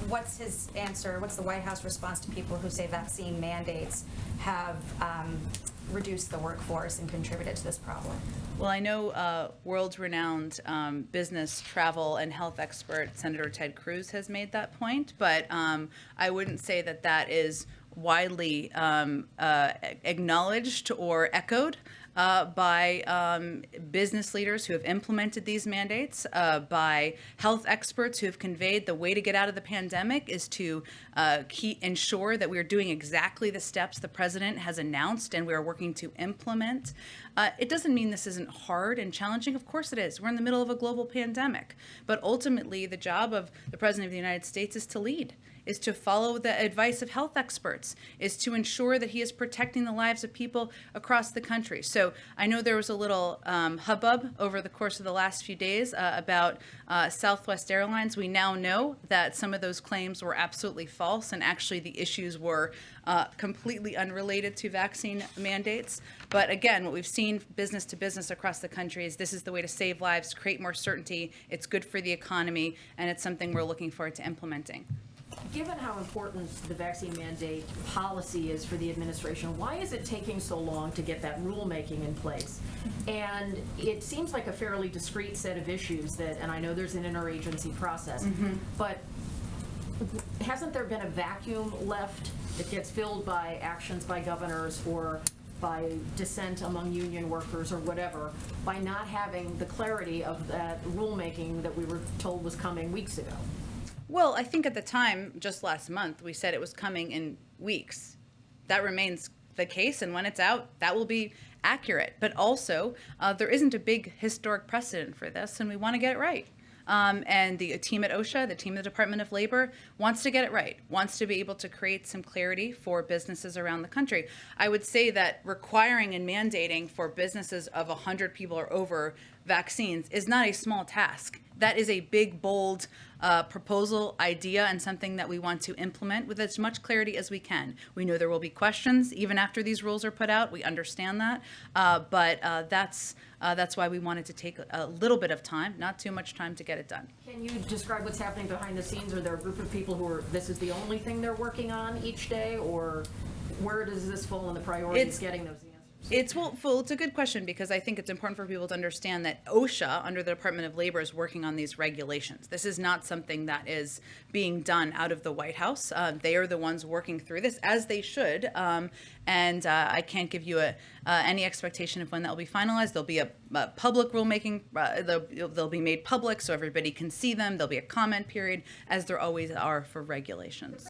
what's his answer? What's the White House response to people who say vaccine mandates have reduced the workforce and contributed to this problem? Well, I know world-renowned business, travel, and health expert Senator Ted Cruz has made that point, but I wouldn't say that that is widely acknowledged or echoed by business leaders who have implemented these mandates, by health experts who have conveyed the way to get out of the pandemic is to ensure that we are doing exactly the steps the president has announced and we are working to implement. It doesn't mean this isn't hard and challenging. Of course it is. We're in the middle of a global pandemic. But ultimately, the job of the President of the United States is to lead, is to follow the advice of health experts, is to ensure that he is protecting the lives of people across the country. So I know there was a little hubbub over the course of the last few days about Southwest Airlines. We now know that some of those claims were absolutely false, and actually the issues were completely unrelated to vaccine mandates. But again, what we've seen business to business across the country is this is the way to save lives, create more certainty. It's good for the economy, and it's something we're looking forward to implementing. Given how important the vaccine mandate policy is for the administration, why is it taking so long to get that rulemaking in place? And it seems like a fairly discrete set of issues that, and I know there's an interagency process, but hasn't there been a vacuum left that gets filled by actions by governors or by dissent among union workers or whatever, by not having the clarity of that rulemaking that we were told was coming weeks ago? Well, I think at the time, just last month, we said it was coming in weeks. That remains the case, and when it's out, that will be accurate. But also, there isn't a big historic precedent for this, and we want to get it right. And the team at OSHA, the team at the Department of Labor, wants to get it right, wants to be able to create some clarity for businesses around the country. I would say that requiring and mandating for businesses of 100 people or over vaccines is not a small task. That is a big, bold proposal, idea, and something that we want to implement with as much clarity as we can. We know there will be questions even after these rules are put out. We understand that, but that's why we wanted to take a little bit of time, not too much time, to get it done. Can you describe what's happening behind the scenes? Are there a group of people who are, this is the only thing they're working on each day, or where does this fall in the priorities getting those answers? It's a good question, because I think it's important for people to understand that OSHA, under the Department of Labor, is working on these regulations. This is not something that is being done out of the White House. They are the ones working through this, as they should. And I can't give you any expectation of when that will be finalized. There'll be a public rulemaking. They'll be made public so everybody can see them. There'll be a comment period, as there always are for regulations.